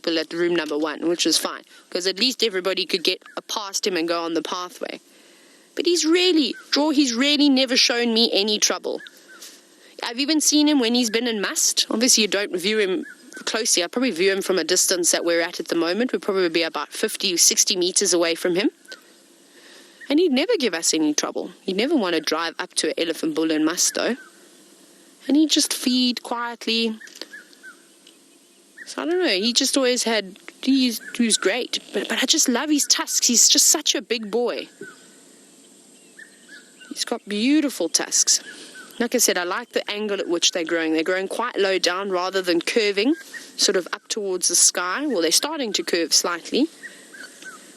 people at room number 1, which was fine, because at least everybody could get past him and go on the pathway. But he's really never shown me any trouble. I've even seen him when he's been in must. Obviously, you don't view him closely. I probably view him from a distance that we're at the moment. We'd probably be about 50 or 60 meters away from him. And he'd never give us any trouble. He'd never want to drive up to an elephant bull in must, though. And he'd just feed quietly. So I don't know, he just always had, he was great. But I just love his tusks. He's just such a big boy. He's got beautiful tusks. Like I said, I like the angle at which they're growing. They're growing quite low down rather than curving, sort of up towards the sky. Well, they're starting to curve slightly.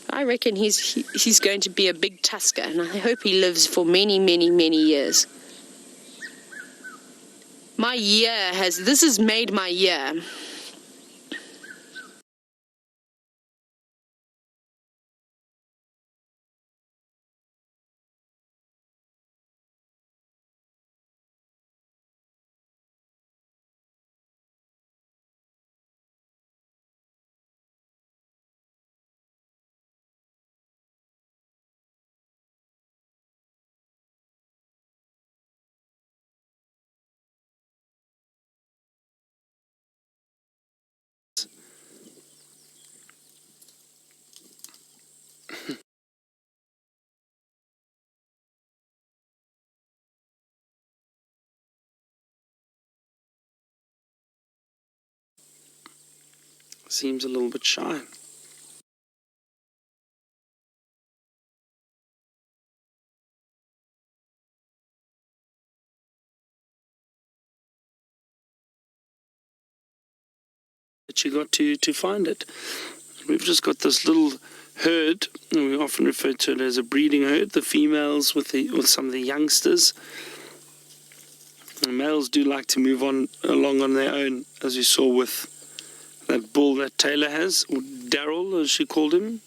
I reckon he's going to be a big tusker, and I hope he lives for many, many, many years. This has made my year. Seems a little bit shy. That you got to find it. We've just got this little herd, and we often refer to it as a breeding herd, the females with some of the youngsters. The males do like to move along on their own, as you saw with that bull that Taylor has, or Daryl as she called him.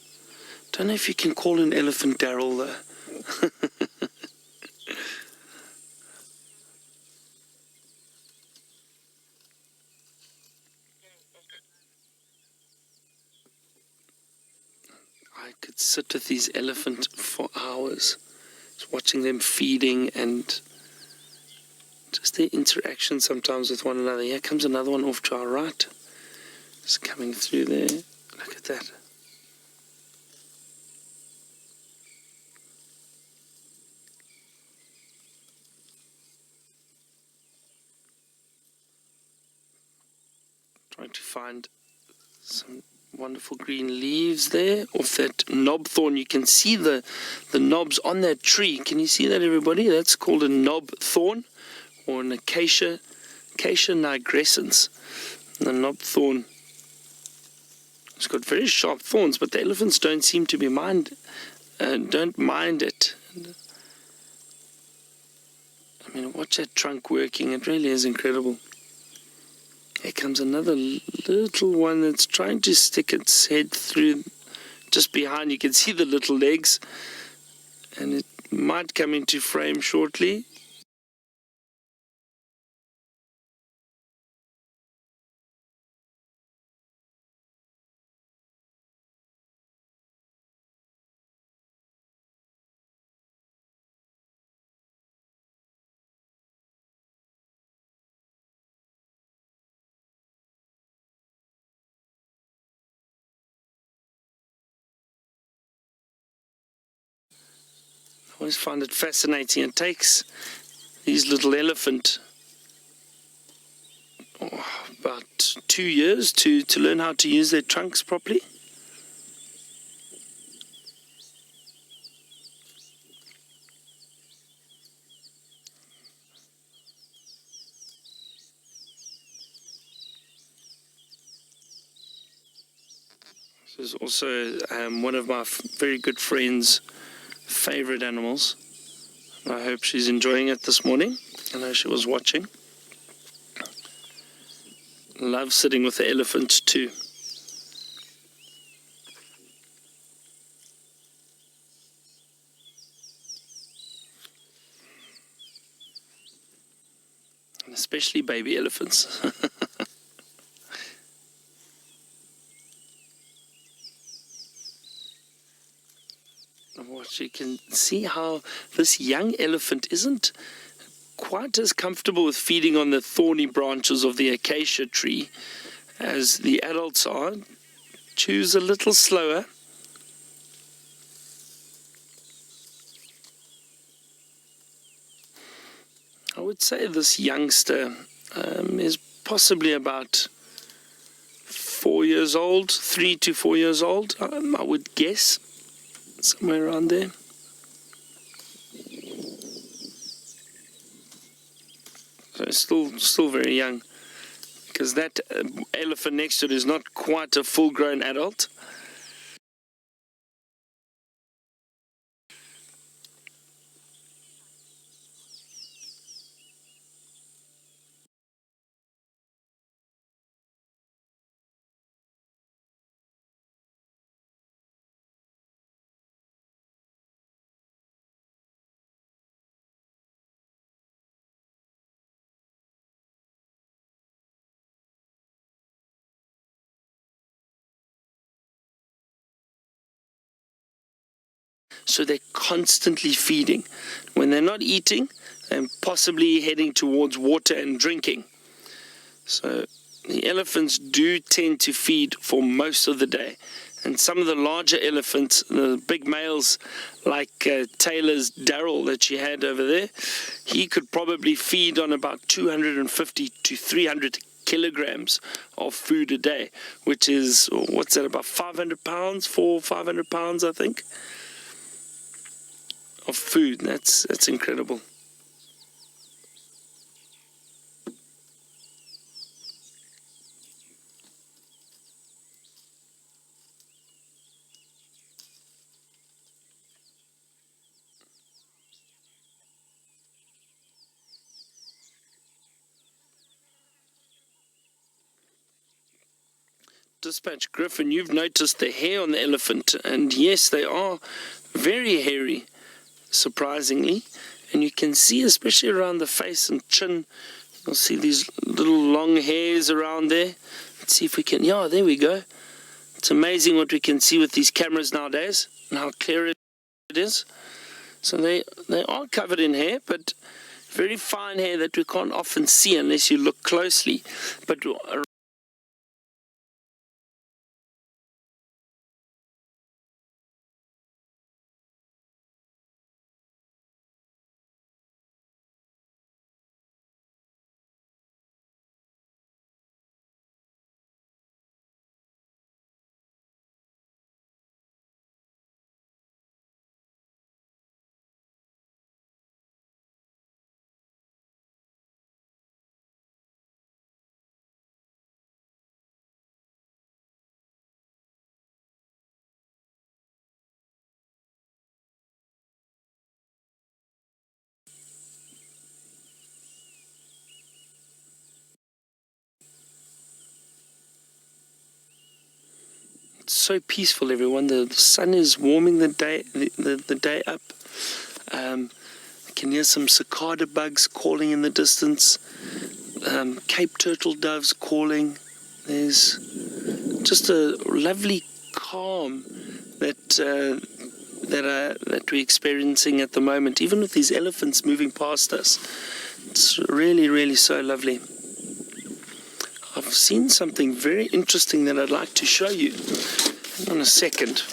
Don't know if you can call an elephant Daryl though. I could sit with these elephants for hours, just watching them feeding and just their interaction sometimes with one another. Here comes another one off to our right. Just coming through there. Look at that. Trying to find some wonderful green leaves there off that knob thorn. You can see the knobs on that tree. Can you see that, everybody? That's called a knob thorn, or an acacia nigrescens. The knob thorn, it's got very sharp thorns, but the elephants don't seem to be don't mind it. I mean, watch that trunk working. It really is incredible. Here comes another little one that's trying to stick its head through just behind. You can see the little legs, and it might come into frame shortly. I always find it fascinating. It takes these little elephant about 2 years to learn how to use their trunks properly. This is also one of my very good friends' favorite animals. I hope she's enjoying it this morning. I know she was watching. Love sitting with the elephant too. And especially baby elephants. what you can see how this young elephant isn't quite as comfortable with feeding on the thorny branches of the acacia tree as the adults are. Chews a little slower. I would say this youngster is possibly about 4 years old, 3 to 4 years old, I would guess, somewhere around there. So still very young, because that elephant next to it is not quite a full-grown adult. So they're constantly feeding. When they're not eating, they're possibly heading towards water and drinking. So the elephants do tend to feed for most of the day. And some of the larger elephants, the big males like Taylor's Darrell that she had over there, he could probably feed on about 250 to 300 kilograms of food a day, which is, what's that, about 500 pounds, 500 pounds, I think, of food. That's incredible. Dispatch Griffin, you've noticed the hair on the elephant, and yes, they are very hairy, surprisingly. And you can see, especially around the face and chin, you'll see these little long hairs around there. Let's see if we can, yeah, there we go. It's amazing what we can see with these cameras nowadays, and how clear it is. So they are covered in hair, but very fine hair that we can't often see unless you look closely. But it's so peaceful, everyone. The sun is warming the day up. I can hear some cicada bugs calling in the distance. Cape turtle doves calling. There's just a lovely calm that we're experiencing at the moment, even with these elephants moving past us. It's really, really so lovely. I've seen something very interesting that I'd like to show you. Hang on a second.